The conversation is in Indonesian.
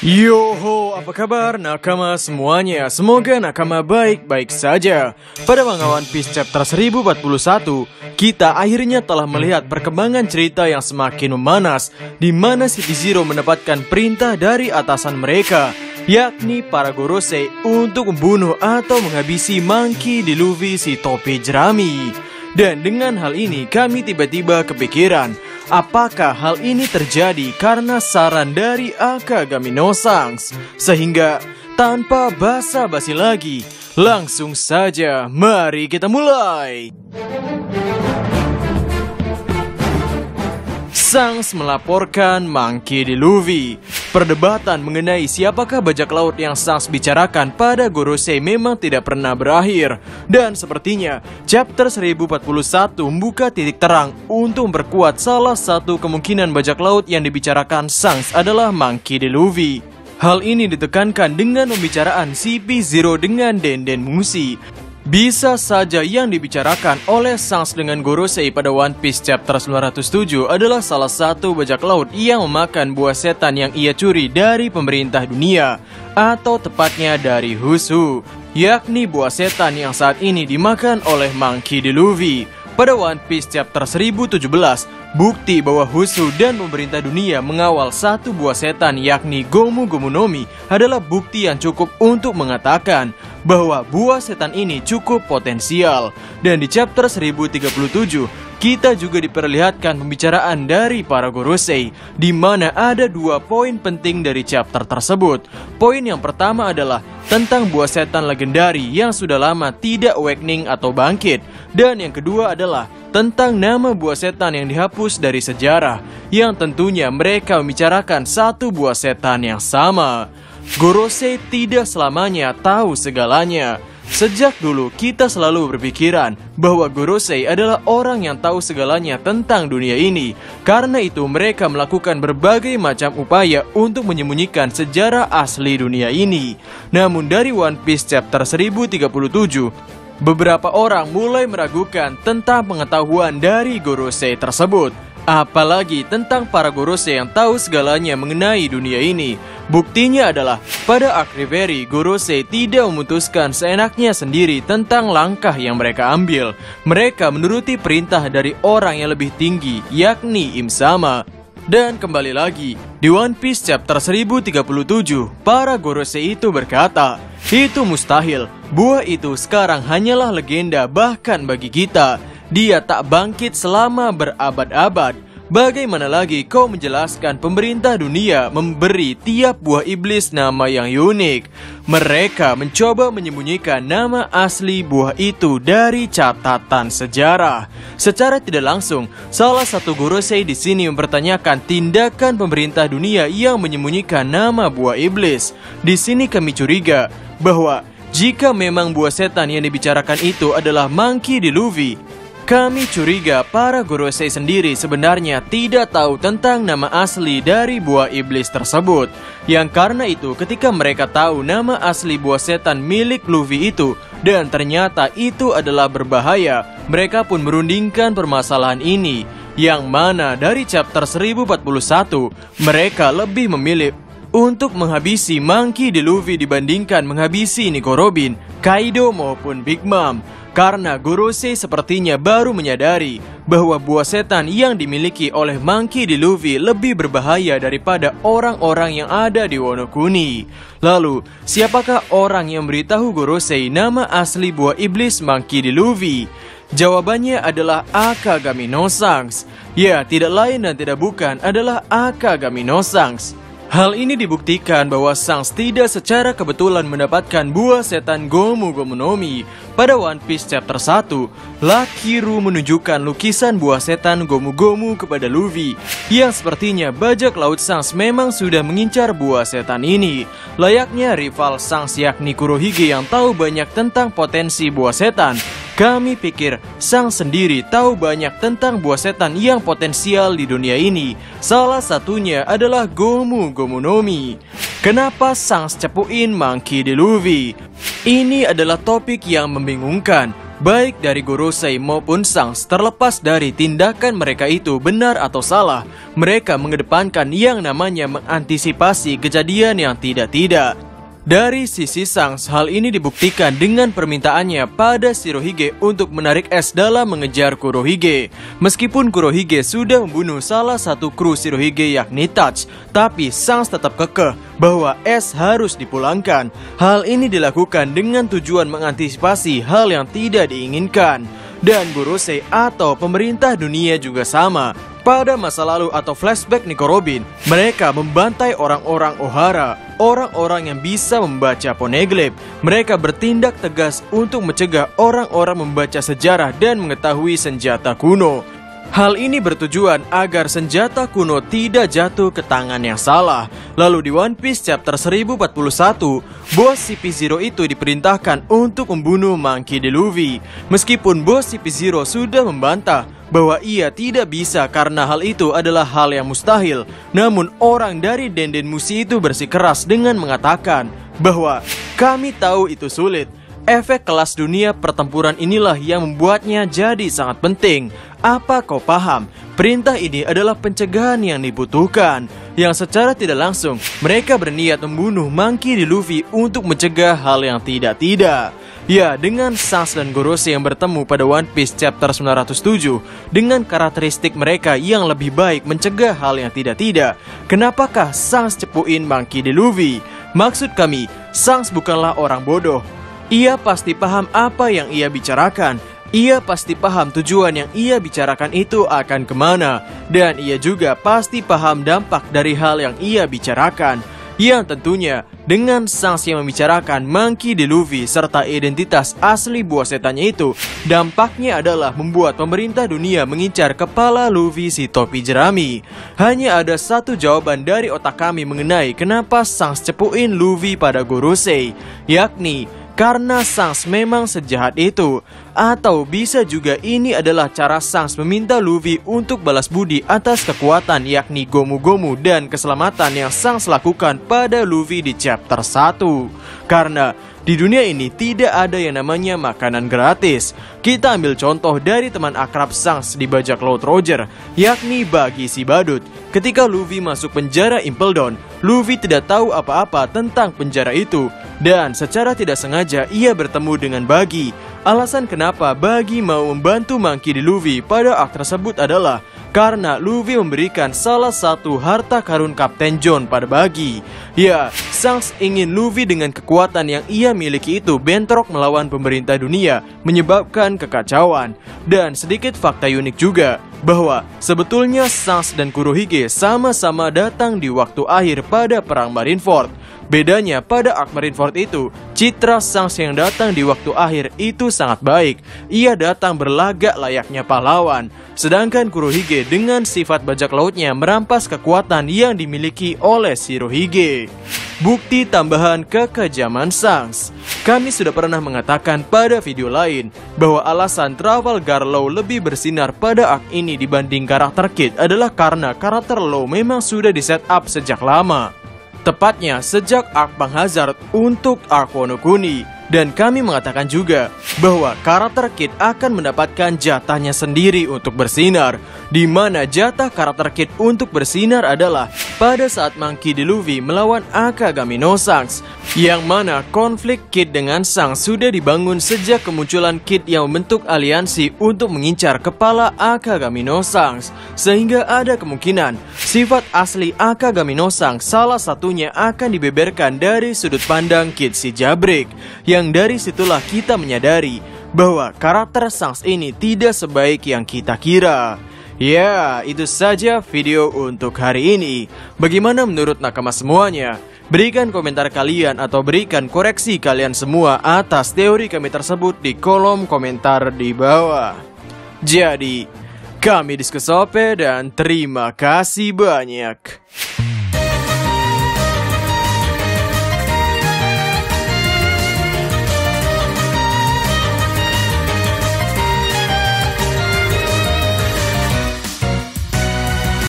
Yoho, apa kabar nakama semuanya? Semoga nakama baik-baik saja. Pada manga One Piece chapter 1041, kita akhirnya telah melihat perkembangan cerita yang semakin memanas, di mana City Zero mendapatkan perintah dari atasan mereka, yakni para Gorosei, untuk membunuh atau menghabisi Monkey D. Luffy si topi jerami. Dan dengan hal ini kami tiba-tiba kepikiran, apakah hal ini terjadi karena saran dari Akagami no Sanks? Sehingga tanpa basa-basi lagi, langsung saja mari kita mulai. Sanks melaporkan Monkey D. Luffy. Perdebatan mengenai siapakah bajak laut yang Sanks bicarakan pada Gorosei memang tidak pernah berakhir. Dan sepertinya chapter 1041 membuka titik terang untuk memperkuat salah satu kemungkinan bajak laut yang dibicarakan Sanks adalah Monkey D. Luffy. Hal ini ditekankan dengan pembicaraan CP0 dengan Denden Mushi. Bisa saja yang dibicarakan oleh Sanks dengan Gorosei pada One Piece chapter 907 adalah salah satu bajak laut yang memakan buah setan yang ia curi dari pemerintah dunia, atau tepatnya dari Husu, yakni buah setan yang saat ini dimakan oleh Monkey D. Luffy. Pada One Piece chapter 1017, bukti bahwa Husu dan pemerintah dunia mengawal satu buah setan yakni Gomu Gomu no Mi adalah bukti yang cukup untuk mengatakan bahwa buah setan ini cukup potensial. Dan di chapter 1037, kita juga diperlihatkan pembicaraan dari para Gorosei, di mana ada dua poin penting dari chapter tersebut. Poin yang pertama adalah tentang buah setan legendari yang sudah lama tidak awakening atau bangkit. Dan yang kedua adalah tentang nama buah setan yang dihapus dari sejarah, yang tentunya mereka membicarakan satu buah setan yang sama. Gorosei tidak selamanya tahu segalanya. Sejak dulu kita selalu berpikiran bahwa Gorosei adalah orang yang tahu segalanya tentang dunia ini. Karena itu mereka melakukan berbagai macam upaya untuk menyembunyikan sejarah asli dunia ini. Namun dari One Piece chapter 1037, beberapa orang mulai meragukan tentang pengetahuan dari Gorosei tersebut. Apalagi tentang para Gorosei yang tahu segalanya mengenai dunia ini. Buktinya adalah pada Akriveri, Gorosei tidak memutuskan seenaknya sendiri tentang langkah yang mereka ambil. Mereka menuruti perintah dari orang yang lebih tinggi, yakni Im Sama. Dan kembali lagi, di One Piece chapter 1037, para Gorosei itu berkata, itu mustahil, buah itu sekarang hanyalah legenda bahkan bagi kita. Dia tak bangkit selama berabad-abad. Bagaimana lagi kau menjelaskan pemerintah dunia memberi tiap buah iblis nama yang unik? Mereka mencoba menyembunyikan nama asli buah itu dari catatan sejarah. Secara tidak langsung, salah satu Gorosei di sini mempertanyakan tindakan pemerintah dunia yang menyembunyikan nama buah iblis. Di sini kami curiga bahwa jika memang buah setan yang dibicarakan itu adalah Monkey D. Luffy, kami curiga para Gorosei sendiri sebenarnya tidak tahu tentang nama asli dari buah iblis tersebut. Yang karena itu ketika mereka tahu nama asli buah setan milik Luffy itu, dan ternyata itu adalah berbahaya, mereka pun merundingkan permasalahan ini. Yang mana dari chapter 1041, mereka lebih memilih untuk menghabisi Monkey D. Luffy dibandingkan menghabisi Nico Robin, Kaido maupun Big Mom. Karena Gorosei sepertinya baru menyadari bahwa buah setan yang dimiliki oleh Monkey D. Luffy lebih berbahaya daripada orang-orang yang ada di Wano Kuni. Lalu, siapakah orang yang memberitahu Gorosei nama asli buah iblis Monkey D. Luffy? Jawabannya adalah Akagami no Sanks. Ya, tidak lain dan tidak bukan adalah Akagami no Sanks. Hal ini dibuktikan bahwa Sanks tidak secara kebetulan mendapatkan buah setan Gomu Gomu no Mi. Pada One Piece chapter 1, Lakiru menunjukkan lukisan buah setan Gomu Gomu kepada Luffy, yang sepertinya bajak laut Sanks memang sudah mengincar buah setan ini. Layaknya rival Sanks yakni Kurohige yang tahu banyak tentang potensi buah setan, kami pikir Sanks sendiri tahu banyak tentang buah setan yang potensial di dunia ini. Salah satunya adalah Gomu Gomu no Mi. Kenapa Sanks cepuin Monkey D. Luffy? Ini adalah topik yang membingungkan. baik dari Gorosei maupun Shanks, terlepas dari tindakan mereka itu benar atau salah, mereka mengedepankan yang namanya mengantisipasi kejadian yang tidak-tidak. Dari sisi Shanks, hal ini dibuktikan dengan permintaannya pada Shirohige untuk menarik S dalam mengejar Kurohige. Meskipun Kurohige sudah membunuh salah satu kru Shirohige yakni Touch, tapi Shanks tetap kekeh bahwa S harus dipulangkan. Hal ini dilakukan dengan tujuan mengantisipasi hal yang tidak diinginkan. Dan Gorosei atau pemerintah dunia juga sama. Pada masa lalu atau flashback Nico Robin, mereka membantai orang-orang Ohara, orang-orang yang bisa membaca poneglyph. Mereka bertindak tegas untuk mencegah orang-orang membaca sejarah dan mengetahui senjata kuno. Hal ini bertujuan agar senjata kuno tidak jatuh ke tangan yang salah. Lalu di One Piece chapter 1041, bos CP0 itu diperintahkan untuk membunuh Monkey D. Luffy. Meskipun bos CP0 sudah membantah bahwa ia tidak bisa karena hal itu adalah hal yang mustahil, namun orang dari Denden Mushi itu bersikeras dengan mengatakan bahwa kami tahu itu sulit. Efek kelas dunia pertempuran inilah yang membuatnya jadi sangat penting. Apa kau paham? Perintah ini adalah pencegahan yang dibutuhkan. Yang secara tidak langsung, mereka berniat membunuh Monkey D. Luffy untuk mencegah hal yang tidak-tidak. Ya, dengan Shanks dan Gorosei yang bertemu pada One Piece chapter 907, dengan karakteristik mereka yang lebih baik mencegah hal yang tidak-tidak, kenapakah Shanks cepuin Monkey D. Luffy? Maksud kami, Shanks bukanlah orang bodoh. Ia pasti paham apa yang ia bicarakan. Ia pasti paham tujuan yang ia bicarakan itu akan kemana. Dan ia juga pasti paham dampak dari hal yang ia bicarakan. Yang tentunya dengan Shanks yang membicarakan Monkey D. Luffy serta identitas asli buah setannya itu, dampaknya adalah membuat pemerintah dunia mengincar kepala Luffy si topi jerami. Hanya ada satu jawaban dari otak kami mengenai kenapa Shanks cepuin Luffy pada Gorosei, yakni karena Shanks memang sejahat itu. Atau bisa juga ini adalah cara Shanks meminta Luffy untuk balas budi atas kekuatan yakni Gomu-Gomu dan keselamatan yang Shanks lakukan pada Luffy di chapter 1. Karena di dunia ini tidak ada yang namanya makanan gratis. Kita ambil contoh dari teman akrab Shanks di bajak laut Roger, yakni Buggy si badut. Ketika Luffy masuk penjara Impel Down, Luffy tidak tahu apa-apa tentang penjara itu. Dan secara tidak sengaja ia bertemu dengan Buggy. Alasan kenapa Buggy mau membantu Monkey D. Luffy pada arc tersebut adalah karena Luffy memberikan salah satu harta karun Kapten John pada Buggy. Ya, Shanks ingin Luffy dengan kekuatan yang ia miliki itu bentrok melawan pemerintah dunia, menyebabkan kekacauan. Dan sedikit fakta unik juga, bahwa sebetulnya Shanks dan Kurohige sama-sama datang di waktu akhir pada perang Marineford. Bedanya pada arc Marineford itu, citra Shanks yang datang di waktu akhir itu sangat baik. Ia datang berlagak layaknya pahlawan. Sedangkan Kurohige dengan sifat bajak lautnya merampas kekuatan yang dimiliki oleh Shirohige. Bukti tambahan kekejaman Shanks. Kami sudah pernah mengatakan pada video lain bahwa alasan Trafalgar Law lebih bersinar pada arc ini dibanding karakter Kid adalah karena karakter Law memang sudah di set up sejak lama. Tepatnya sejak arc Bang Hazard untuk arc Wano Kuni. Dan kami mengatakan juga bahwa karakter Kid akan mendapatkan jatahnya sendiri untuk bersinar, di mana jatah karakter Kid untuk bersinar adalah pada saat Monkey D. Luffy melawan Akagami no Shanks, yang mana konflik Kid dengan Shanks sudah dibangun sejak kemunculan Kid yang membentuk aliansi untuk mengincar kepala Akagami no Shanks, sehingga ada kemungkinan sifat asli Akagami no Shanks salah satunya akan dibeberkan dari sudut pandang Kid si Jabrik. Yang dari situlah kita menyadari bahwa karakter Shanks ini tidak sebaik yang kita kira. Ya, itu saja video untuk hari ini. Bagaimana menurut nakama semuanya? Berikan komentar kalian atau berikan koreksi kalian semua atas teori kami tersebut di kolom komentar di bawah. Jadi, kami Diskusope dan terima kasih banyak.